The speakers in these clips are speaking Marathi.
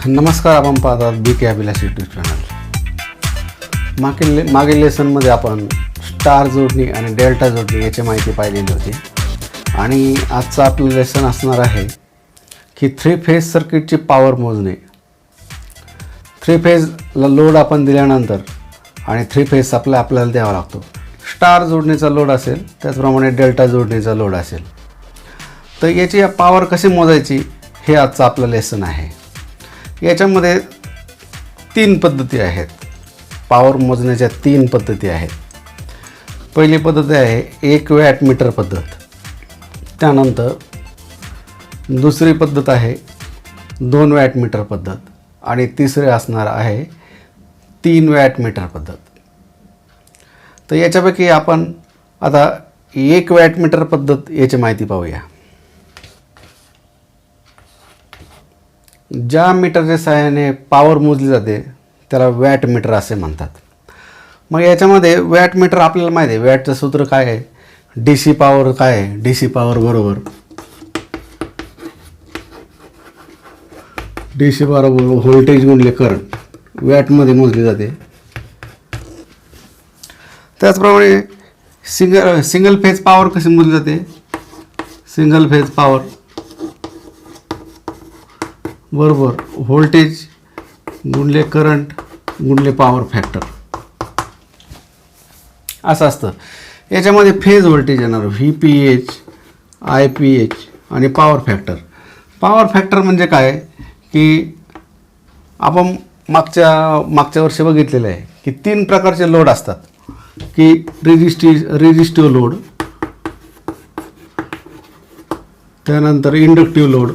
नमस्कार, आपण पाहतात बी के अभिलाष यूट्यूब चॅनल. मागील लेसनमध्ये आपण स्टार जोडणी आणि डेल्टा जोडणी याची माहिती पाहिलेली होती आणि आजचं आपलं लेसन असणार आहे की 3 फेज सर्किटची पॉवर मोजणे. 3 फेजला लोड आपण दिल्यानंतर आणि 3 फेज सप्लाय आपल्याला द्यावा लागतो. स्टार जोडणीचा लोड असेल त्याचप्रमाणे डेल्टा जोडणीचा लोड असेल. तर याची पॉवर कशी मोजायची हे आजचं आपलं लेसन आहे. याच्यामध्ये 3 पद्धती आहेत. पॉवर मोजण्याच्या 3 पद्धती आहेत. पहिली पद्धत आहे 1 वॅट मीटर पद्धत. त्यानंतर दुसरी पद्धत आहे 2 वॅट मीटर पद्धत आणि तिसरे असणार आहे 3 वॅट मीटर पद्धत. तर याच्यापैकी आपण आता 1 वॅट मीटर पद्धत याची माहिती पाहूया. ज्या मीटरच्या सहाय्याने पॉवर मोजली जाते त्याला वॅट मीटर असे म्हणतात. मग याच्यामध्ये वॅट मीटर आपल्याला माहिती आहे. वॅटचं सूत्र काय आहे? डी सी पॉवर काय आहे? डी सी पॉवर बरोबर डी सी पॉवर व्होल्टेज गुणिले करंट वॅटमध्ये मोजली जाते. त्याचप्रमाणे सिंगल फेज पॉवर कशी मोजली जाते? सिंगल फेज पॉवर बरोबर व्होल्टेज गुणले करंट गुणले पॉवर फॅक्टर असं असतं. याच्यामध्ये फेज व्होल्टेज येणार VPH, IPH आणि पॉवर फॅक्टर. पॉवर फॅक्टर म्हणजे काय की आपण मागच्या वर्षी बघितलेलं आहे की 3 प्रकारचे लोड असतात की रेजिस्टिव्ह लोड, त्यानंतर इंडक्टिव्ह लोड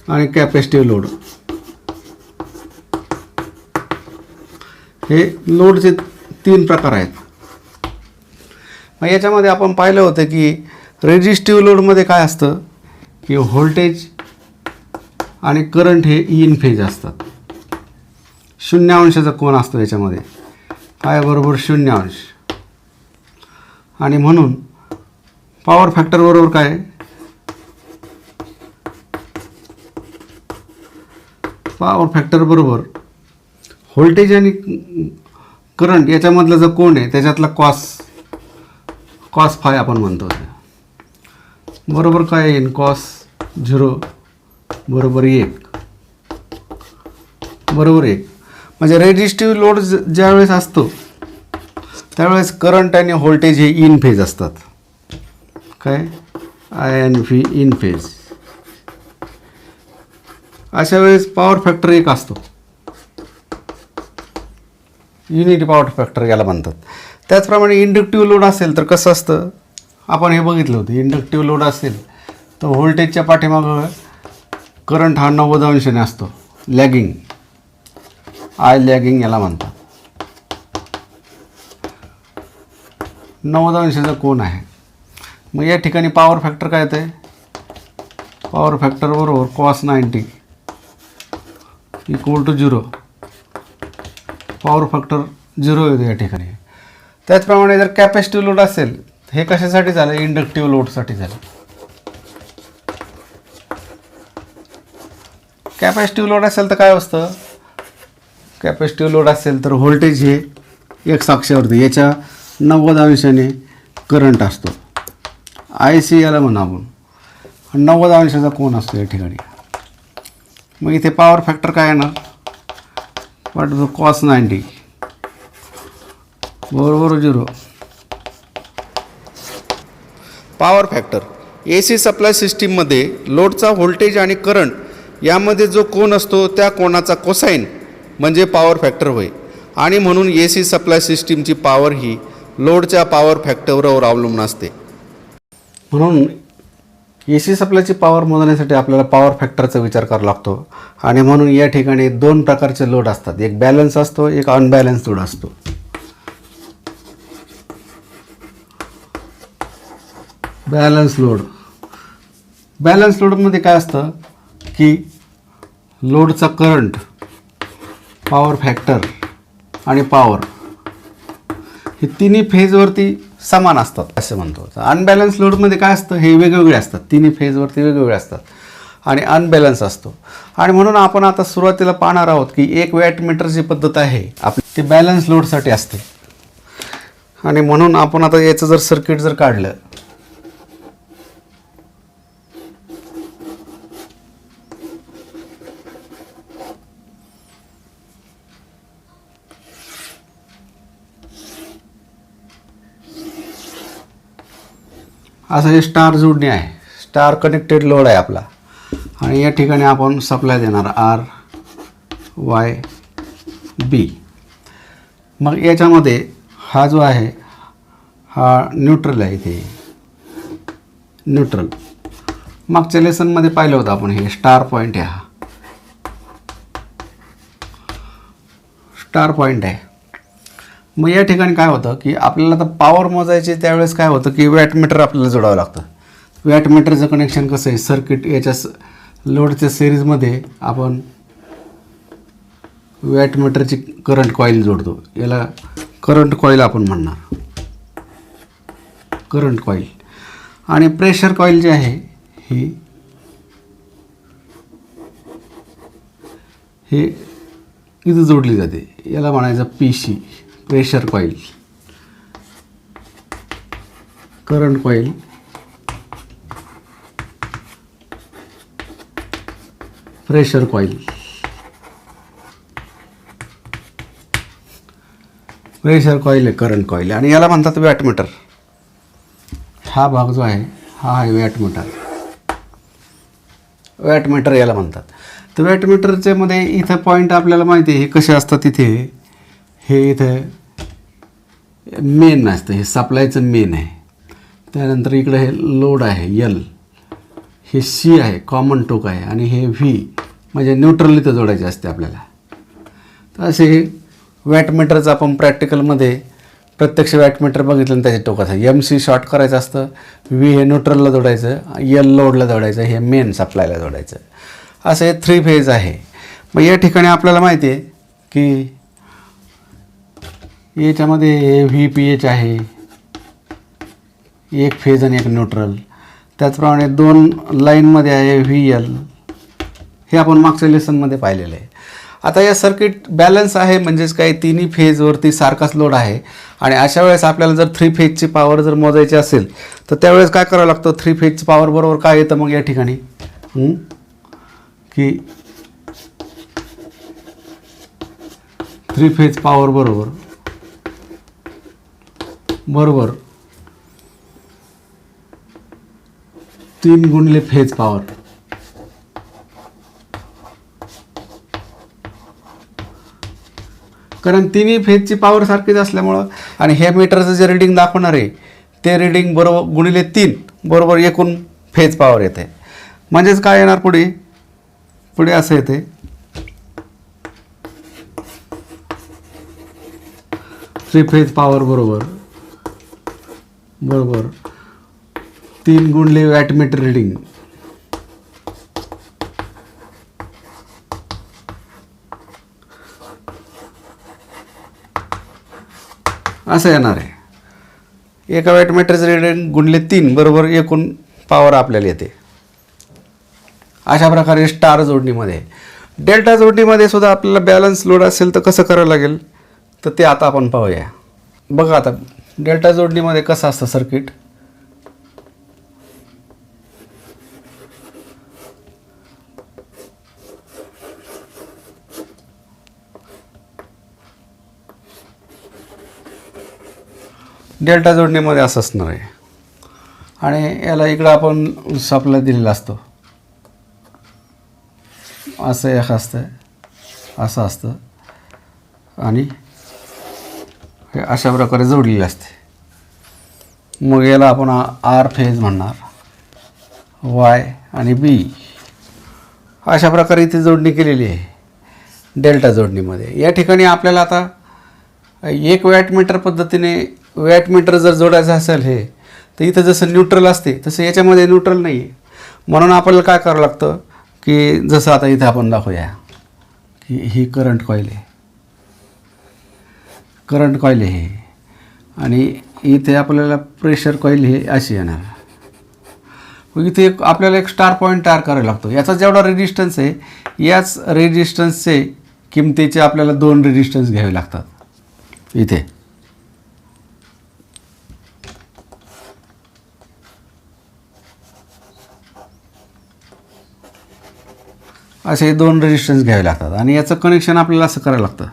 आणि कॅपॅसिटिव्ह लोड. हे लोडचे 3 प्रकार आहेत. मग याच्यामध्ये आपण पाहिलं होतं की रेजिस्टिव्ह लोडमध्ये काय असतं की व्होल्टेज आणि करंट हे इन फेज असतात. 0 अंशाचा कोन असतो याच्यामध्ये. काय बरोबर 0 अंश. आणि म्हणून पॉवर फॅक्टर बरोबर काय? पॉवर फॅक्टर बरोबर व्होल्टेज आणि करंट याच्यामधला जो कोन आहे त्याच्यातला कॉस फाय आपण म्हणतो. बरोबर काय येईल? कॉस 0 बरोबर 1 बरोबर 1. म्हणजे रेजिस्टिव्ह लोड ज्यावेळेस असतो त्यावेळेस करंट आणि व्होल्टेज हे इन फेज असतात. काय? INV in phase. अशा वेळेस पॉवर फॅक्टर 1 असतो. युनिटी पॉवर फॅक्टर याला म्हणतात. त्याचप्रमाणे इंडक्टिव्ह लोड असेल तर कसं असतं? आपण हे बघितलं होतं. इंडक्टिव्ह लोड असेल तर व्होल्टेजच्या पाठीमागं करंट हा 90 अंशाने असतो. लॅगिंग, लॅगिंग याला म्हणतात. 90 अंशाचा कोन आहे. मग या ठिकाणी पॉवर फॅक्टर काय येतं? पॉवर फॅक्टर बरोबर cos 90 equal to 0. Power factor 0 येतो या ठिकाणी. त्याचप्रमाणे जर कॅपॅसिटिव्ह लोड असेल, हे कशासाठी झालं? इंडक्टिव्ह लोडसाठी झालं. कॅपॅसिटिव्ह लोड असेल तर काय असतं? कॅपॅसिटिव्ह लोड असेल तर व्होल्टेज हे एक्स अक्षावरती, याच्या 90 अंशाने करंट असतो. IC याला म्हणा आपण. 90 अंशाचा कोन असतो या ठिकाणी. मग इथे पॉवर फॅक्टर काय येणार? कॉस 90 बरोबर 0. पॉवर फॅक्टर AC सप्लाय सिस्टीममध्ये लोडचा व्होल्टेज आणि करंट यामध्ये जो कोन असतो त्या कोनाचा कोसाईन म्हणजे पॉवर फॅक्टर होय. आणि म्हणून AC सप्लाय सिस्टीमची पॉवर ही लोडच्या पॉवर फॅक्टरवर अवलंबून असते. म्हणून AC सप्लायची पॉवर मोजण्यासाठी आपल्याला पॉवर फॅक्टरचा विचार करावा लागतो. आणि म्हणून या ठिकाणी 2 प्रकारचे लोड असतात. एक बॅलन्स असतो, एक अनबॅलन्स लोड असतो. बॅलन्स लोडमध्ये काय असतं की लोडचा करंट, पॉवर फॅक्टर आणि पॉवर हे तिन्ही फेजवरती समान असतात असं म्हणतो. अनबॅलन्स लोडमध्ये काय असतं? हे वेगवेगळे असतात. तिन्ही फेजवरती वेगवेगळे असतात. आणि अनबॅलन्स असतो. आणि म्हणून आपण आता सुरुवातीला पाहणार आहोत की एक वॅटमीटरची पद्धत आहे आपली, ती बॅलन्स लोडसाठी असते. आणि म्हणून आपण आता याचं जर सर्किट जर काढलं, असं हे स्टार जोडणी आहे, स्टार कनेक्टेड लोड आहे आपला. आणि या ठिकाणी आपण सप्लाय देणार RYB. मग याच्यामध्ये हा जो आहे हा न्यूट्रल आहे, इथे न्यूट्रल. मागच्या लेसनमध्ये पाहिलं होतं आपण, हे स्टार पॉईंट आहे, हा स्टार पॉईंट आहे. मग या ठिकाणी काय होतं की आपल्याला आता पॉवर मोजायची त्यावेळेस काय होतं की वॅटमीटर आपल्याला जोडावं लागतं. वॅटमीटरचं कनेक्शन कसं आहे, सर्किट याच्या लोडच्या सिरीजमध्ये आपण वॅटमीटरची करंट कॉईल जोडतो. याला करंट कॉईल आपण म्हणणार, करंट कॉईल. आणि प्रेशर कॉईल जी आहे ही इथं जोडली जाते, याला म्हणायचं PC, pressure coil, current coil, pressure coil. Pressure coil आहे करंट कॉईल, आणि याला म्हणतात वॅटमीटर. हा भाग जो आहे हा आहे वॅटमीटर, वॅटमीटर याला म्हणतात. तर वॅटमीटरच्या मध्ये इथं पॉईंट आपल्याला माहिती आहे हे कसे असतात. इथे हे इथं मेन असतं, हे सप्लायचं मेन आहे. त्यानंतर इकडं हे लोड आहे L, हे C आहे कॉमन टोक आहे, आणि हे V म्हणजे न्यूट्रल इथं जोडायचे असते आपल्याला. तर असे हे वॅटमीटरचं आपण प्रॅक्टिकलमध्ये प्रत्यक्ष वॅटमीटर बघितलं आणि त्याच्या टोकाचं MC शॉर्ट करायचं असतं, V हे न्यूट्रलला जोडायचं, L लोडला जोडायचं, हे मेन सप्लायला जोडायचं. असं हे 3 फेज आहे. मग या ठिकाणी आपल्याला माहिती आहे की याच्यामध्ये हे VPH आहे, एक फेज आणि एक न्यूट्रल. त्याचप्रमाणे 2 लाईनमध्ये आहे VL, हे आपण मागच्या लेसनमध्ये पाहिलेलं आहे. आता या सर्किट बॅलन्स आहे म्हणजेच काय, तिन्ही फेजवरती सारखाच लोड आहे. आणि अशा वेळेस आपल्याला जर 3 फेजची पॉवर जर मोजायची असेल तर त्यावेळेस काय करावं लागतं, 3 फेजची पॉवर बरोबर काय येतं मग या ठिकाणी की 3 फेज पॉवर बरोबर 3 गुणिले फेज पॉवर. कारण तिन्ही फेजची पॉवर सारखीच असल्यामुळं, आणि हे मीटरचं जे रिडिंग दाखवणार आहे ते रिडिंग बरोबर गुणिले 3 बरोबर एकूण फेज पॉवर येते. म्हणजेच काय येणार पुढे असं येते, थ्री फेज पॉवर बरोबर 3 गुणिले वॅटमीटर रिडिंग असं येणार आहे. एका वॅटमीटरचं रिडिंग गुणिले 3 बरोबर एकूण पॉवर आपल्याला येते. अशा प्रकारे स्टार जोडणीमध्ये. डेल्टा जोडणीमध्ये सुद्धा आपल्याला बॅलन्स लोड असेल तर कसं करावं लागेल तर ते आता आपण पाहूया. बघा आता डेल्टा जोडणीमध्ये कसं असतं सर्किट. डेल्टा जोडणीमध्ये असं असणार आहे आणि याला इकडं आपण सप्लाय दिलेला असतो. असं एक असतं, असं असतं आणि हे अशा प्रकारे जोडलेले असते. मग याला आपण आर फेज म्हणणार, वाय आणि बी. अशा प्रकारे इथे जोडणी केलेली आहे डेल्टा जोडणीमध्ये. या ठिकाणी आपल्याला आता एक वॅटमीटर पद्धतीने वॅटमीटर जर जोडायचं असेल हे तर इथं जसं न्यूट्रल असते तसं याच्यामध्ये न्यूट्रल नाही आहे. म्हणून आपल्याला काय करावं लागतं की जसं आता इथे आपण दाखवूया की ही करंट कॉईल आहे, करंट कॉईल आहे आणि इथे आपल्याला प्रेशर कॉईल हे अशी येणार. इथे आपल्याला एक स्टार पॉईंट तयार करायला लागतो. याचा जेवढा रेजिस्टन्स आहे याच रेजिस्टन्सचे किमतीचे आपल्याला 2 रेजिस्टन्स घ्यावे लागतात. इथे असे 2 रेजिस्टन्स घ्यावे लागतात आणि याचं कनेक्शन आपल्याला असं करायला लागतं.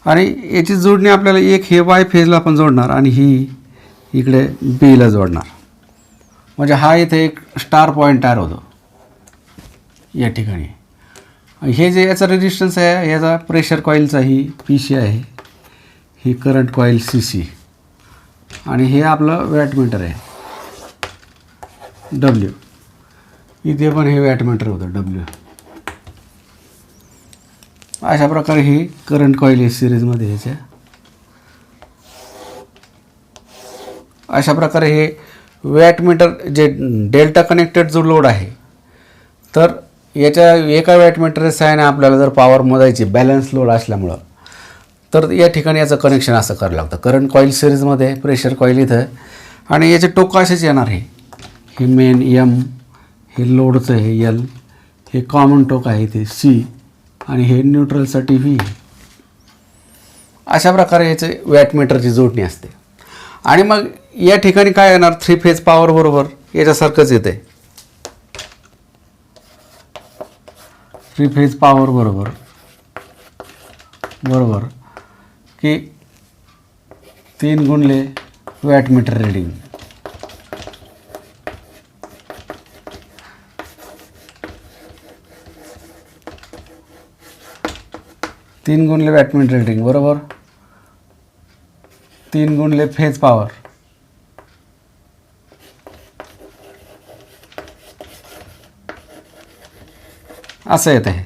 आणि याची जोडणी आपल्याला एक हे वाय फेजला आपण जोडणार आणि ही इकडे बीला जोडणार. म्हणजे हा इथे एक स्टार पॉईंट तयार होतो या ठिकाणी. हे जे याचा रेजिस्टन्स आहे याचा प्रेशर कॉईलचा ही PC आहे, ही करंट कॉईल CC आणि हे आपलं वॅटमीटर आहे W. इथे पण हे वॅटमीटर होतं W. अशा प्रकारे ही करंट कॉईल आहे सिरीजमध्ये ह्याच्या. अशा प्रकारे हे वॅटमीटर जे डेल्टा कनेक्टेड जो लोड आहे तर याच्या एका वॅटमीटर साहाय्याने आपल्याला जर पॉवर मोजायची बॅलन्स लोड असल्यामुळं तर या ठिकाणी याचं कनेक्शन असं करावं लागतं. करंट कॉईल सिरीजमध्ये, प्रेशर कॉईल इथं आणि याचे टोकं असेच येणार. हे मेन M, हे लोडचं हे L, हे कॉमन टोक आहे ते C आणि हे न्यूट्रलसाठी V. अशा प्रकारे याचे वॅटमीटरची जोडणी असते. आणि मग या ठिकाणी काय येणार 3 फेज पॉवर बरोबर याच्यासारखंच येते. 3 फेज पॉवर बरोबर की 3 गुणले वॅटमीटर रीडिंग. तीन गुणले वॅटमीटर रीडिंग बरोबर 3 गुणले फेज पॉवर असं येत आहे.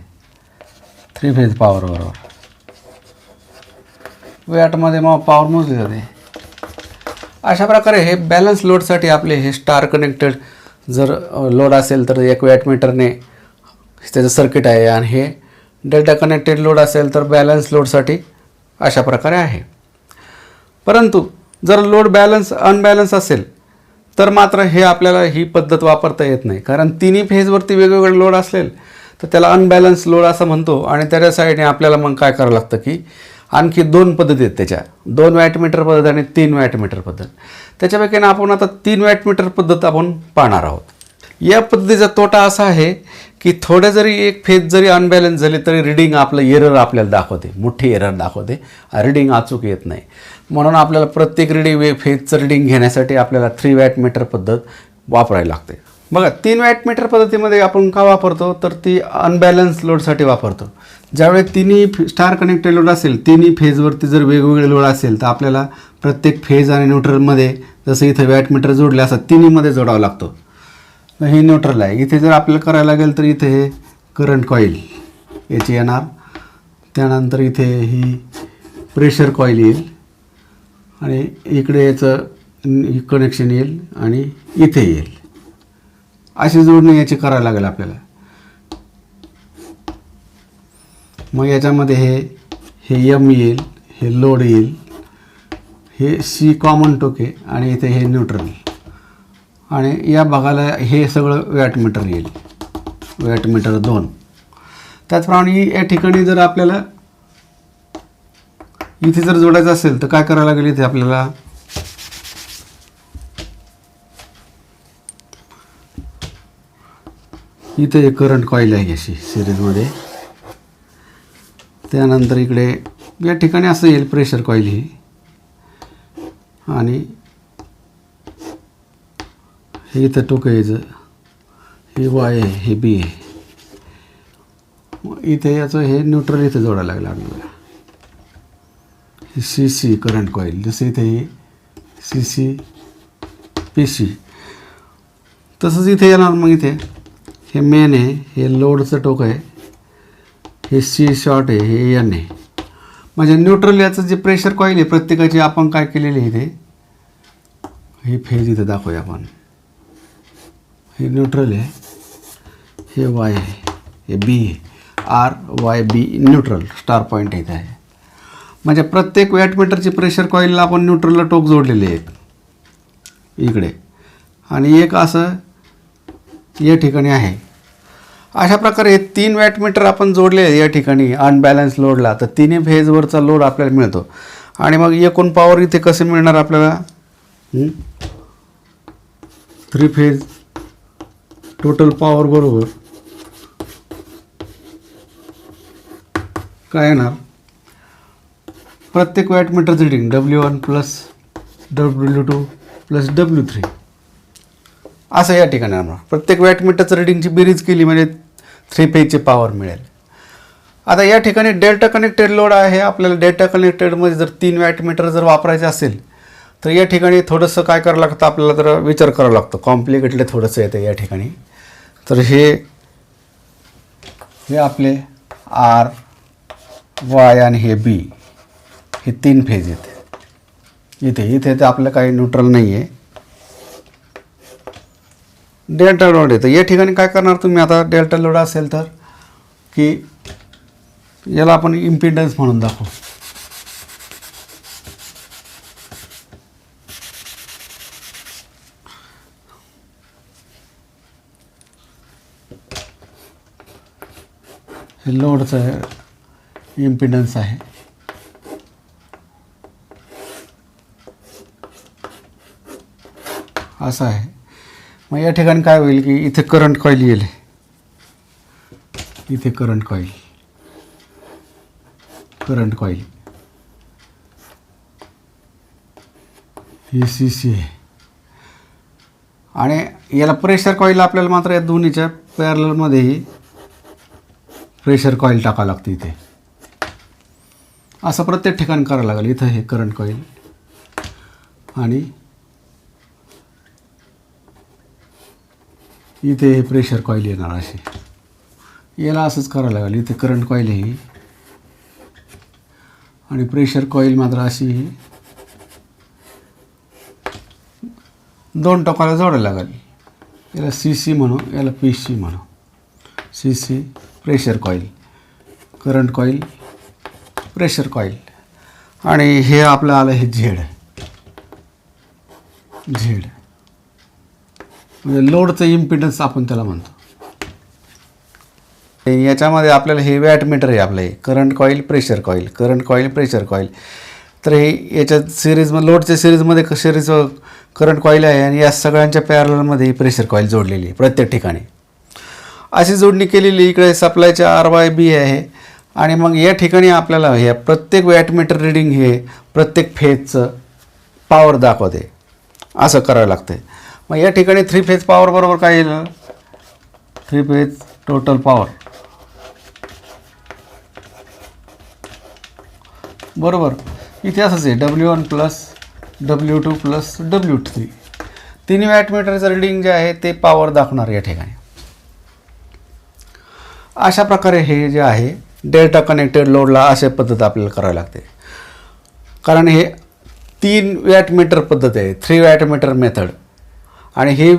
3 फेज पॉवर बरोबर वॅटमध्ये मग पॉवर मोजली जाते. अशा प्रकारे हे बॅलन्स लोडसाठी आपले हे स्टार कनेक्टेड जर लोड असेल तर एक वॅटमीटरने त्याचं सर्किट आहे आणि हे डेल्टा कनेक्टेड लोड असेल तर बॅलन्स लोडसाठी अशा प्रकारे आहे. परंतु जर लोड अनबॅलन्स असेल तर मात्र हे आपल्याला ही पद्धत वापरता येत नाही. कारण तिन्ही फेजवरती वेगवेगळे लोड असेल तर त्याला अनबॅलन्स लोड असं म्हणतो. आणि त्याच्या साईडने आपल्याला मग काय करावं लागतं की आणखी 2 पद्धती आहेत त्याच्या, 2 वॅटमीटर पद्धत आणि 3 वॅटमीटर पद्धत. त्याच्यापैकी आपण आता 3 वॅटमीटर पद्धत आपण पाहणार आहोत. या पद्धतीचा तोटा असा आहे की थोडं जरी एक फेज जरी अनबॅलन्स झाली तरी रिडिंग आपलं एरर आपल्याला दाखवते, मोठी एरर दाखवते, रिडिंग अचूक येत नाही. म्हणून आपल्याला प्रत्येक फेजचं रिडिंग घेण्यासाठी आपल्याला 3 वॅटमीटर पद्धत वापरायला लागते. बघा 3 वॅटमीटर पद्धतीमध्ये आपण का वापरतो तर ती अनबॅलन्स लोडसाठी वापरतो. ज्यावेळी तिन्ही स्टार कनेक्टेड लोड असेल, तिन्ही फेजवरती जर वेगवेगळे लोड असेल तर आपल्याला प्रत्येक फेज आणि न्यूट्रलमध्ये जसं इथं वॅटमीटर जोडले असं तिन्हीमध्ये जोडावं लागतो. हे न्यूट्रल आहे. इथे जर आपल्याला करायला लागेल तर इथे हे करंट कॉईल याची येणार. त्यानंतर इथे ही प्रेशर कॉईल येईल आणि इकडे याचं कनेक्शन येईल आणि इथे येईल. अशी जोडणी याची करायला लागेल आपल्याला. मग याच्यामध्ये हे M येईल, हे लोड येईल, हे C कॉमन टोक आहे आणि इथे हे न्यूट्रल आणि या भागाला हे सगळं वॅटमीटर येईल, वॅटमीटर 2. त्याचप्रमाणे या ठिकाणी जर आपल्याला इथे जर जोडायचं असेल तर काय करावं लागेल. इथे आपल्याला इथे एक करंट कॉईल आहे अशी सिरीजमध्ये. त्यानंतर इकडे या ठिकाणी असं येईल प्रेशर कॉईल ही आणि हे इथं टोकं यायचं, हे Y आहे, हे B आहे. इथे याचं हे न्यूट्रल इथे जोडायला लागलं आपल्याला. हे CC करंट कॉईल जसं इथे हे CC PC तसंच इथे येणार. मग इथे हे मेन आहे, हे लोडचं टोक आहे, हे C शॉर्ट आहे, हे N आहे. म्हणजे न्यूट्रल याचं जे प्रेशर कॉईल आहे प्रत्येकाची आपण काय केलेली आहे इथे हे फेज इथे दाखवूया आपण. हे न्यूट्रल आहे, हे Y आहे, हे B आहे, RYB न्यूट्रल स्टार पॉईंट इथे आहे. म्हणजे प्रत्येक वॅटमीटरची प्रेशर कॉईलला आपण न्यूट्रलला टोक जोडलेले आहेत. इकडे आणि एक असं या ठिकाणी आहे. अशा प्रकारे हे 3 वॅटमीटर आपण जोडले आहे या ठिकाणी अनबॅलन्स लोडला, तर तिन्ही फेजवरचा लोड आपल्याला मिळतो. आणि मग एकूण पॉवर इथे कसे मिळणार आपल्याला? 3 फेज टोटल पॉवर बरोबर काय येणार? प्रत्येक वॅटमीटरचं reading W1 plus W2 plus W3 असं या ठिकाणी येणार. प्रत्येक वॅटमीटरचं रीडिंगची बेरीज केली म्हणजे 3 फेजची पॉवर मिळेल. आता या ठिकाणी डेल्टा कनेक्टेड लोड आहे. आपल्याला डेल्टा कनेक्टेडमध्ये जर 3 वॅटमीटर जर वापरायचे असेल तर या ठिकाणी थोडंसं काय करावं लागतं आपल्याला, जर विचार करावा लागतो. कॉम्प्लिकेटली थोडंसं येतं या ठिकाणी. तर हे आपले R, Y आणि हे B हे 3 फेज येते. इथे तर आपलं काही न्यूट्रल नाही आहे. डेल्टा लोड येतं या ठिकाणी. काय करणार तुम्ही आता? डेल्टा लोड असेल तर की याला आपण इम्पिडन्स म्हणून दाखवू. हे लोडचं इम्पिडन्स आहे. असं आहे. मग या ठिकाणी काय होईल की इथे करंट कॉईल येईल. इथे करंट कॉईल ही CC आहे. आणि याला प्रेशर कॉईल आपल्याला मात्र या दोन्हीच्या पॅरललमध्येही प्रेशर कॉईल टाकावं लागतं. इथे असं प्रत्येक ठिकाणी करावं लागेल. इथं हे करंट कॉईल आणि इथे हे प्रेशर कॉईल येणार. असे याला असंच करावं लागेल. इथे करंट कॉईल आहे आणि प्रेशर कॉईल मात्र अशी 2 टोकाला जोडायला लागेल. याला CC म्हणू, याला PC म्हणू. CC pressure coil, current coil, pressure coil. आणि हे आपलं आलं हे Z म्हणजे लोडचं इम्पिडन्स आपण त्याला म्हणतो. याच्यामध्ये आपल्याला हे वॅटमीटर आहे आपलं. हे current coil, pressure coil, current coil, pressure coil. तर हे याच्यात सिरीजमध्ये लोडच्या सिरीजमध्ये सिरीज करंट कॉईल आहे आणि या सगळ्यांच्या पॅरलमध्ये प्रेशर कॉईल जोडलेली आहे प्रत्येक ठिकाणी. अशी जोडणी केलेली. इकडे सप्लायचे RYB आहे. आणि मग या ठिकाणी आपल्याला ह्या प्रत्येक वॅटमीटर रीडिंग हे प्रत्येक फेजचं पॉवर दाखवते. असं करावं लागतं. मग या ठिकाणी 3 फेज पॉवर बरोबर काय येईल? 3 फेज टोटल पॉवर बरोबर इथे असंच आहे. W1 plus W2 plus W3 तिन्ही वॅटमीटरचं रीडिंग जे आहे ते पॉवर दाखवणार या ठिकाणी. अशा प्रकारे हे जे आहे डेल्टा कनेक्टेड लोडला अशा पद्धत आपल्याला करावी लागते. कारण हे 3 वॅटमीटर पद्धत आहे. 3 वॅटमीटर मेथड. आणि ही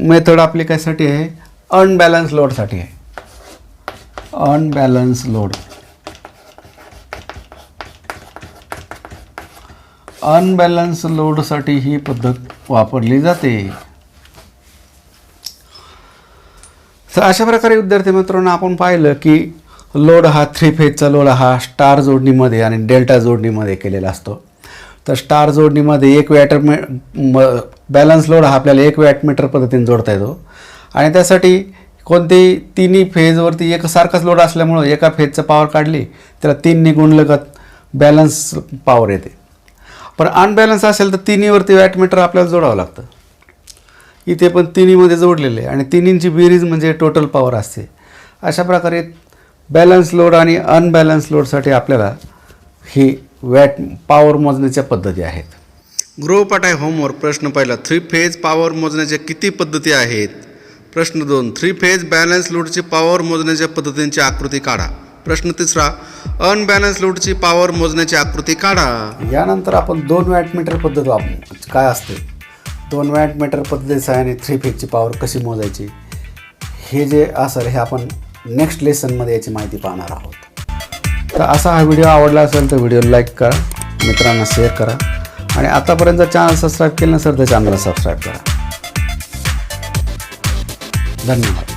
मेथड आपली कशासाठी आहे? अनबॅलन्स लोडसाठी आहे. Unbalance load. अनबॅलन्स लोडसाठी ही पद्धत वापरली जाते. तर अशा प्रकारे विद्यार्थी मित्रांनो आपण पाहिलं की लोड हा 3 फेजचा लोड हा स्टार जोडणीमध्ये आणि डेल्टा जोडणीमध्ये केलेला असतो. तर स्टार जोडणीमध्ये एक बॅलन्स लोड हा आपल्याला 1 वॅटमीटर पद्धतीने जोडता येतो. आणि त्यासाठी कोणतेही तिन्ही फेजवरती एकसारखाच लोड असल्यामुळं एका फेजचं पॉवर काढली त्याला 3 गुणलं बॅलन्स पॉवर येते. पण अनबॅलन्स असेल तर तिन्हीवरती वॅटमीटर आपल्याला जोडावं लागतं. इथे पण तिन्हीमध्ये जोडलेले आहे आणि तिन्हींची बेरीज म्हणजे टोटल पॉवर असते. अशा प्रकारे बॅलन्स लोड आणि अनबॅलन्स लोडसाठी आपल्याला ही पॉवर मोजण्याच्या पद्धती आहेत. गृहपाठ आहे होमवर्क. प्रश्न पहिला, 3 फेज पॉवर मोजण्याच्या किती पद्धती आहेत? प्रश्न 2, 3 फेज बॅलन्स लोडची पॉवर मोजण्याच्या पद्धतींची आकृती काढा. प्रश्न 3, अनबॅलन्स लोडची पॉवर मोजण्याची आकृती काढा. यानंतर आपण 2 वॅटमीटर पद्धत वापरू. काय असते 2 वॅटमीटर पद्धतीच्या सहाय्याने 3 फेजची पॉवर कशी मोजायची हे जे असेल हे आपण नेक्स्ट लेसनमध्ये याची माहिती पाहणार आहोत. तर असा हा व्हिडिओ आवडला असेल तर व्हिडिओ लाईक करा, मित्रांना शेअर करा आणि आतापर्यंत चॅनल सबस्क्राईब केलं नसेल तर चॅनलला सबस्क्राईब करा. धन्यवाद.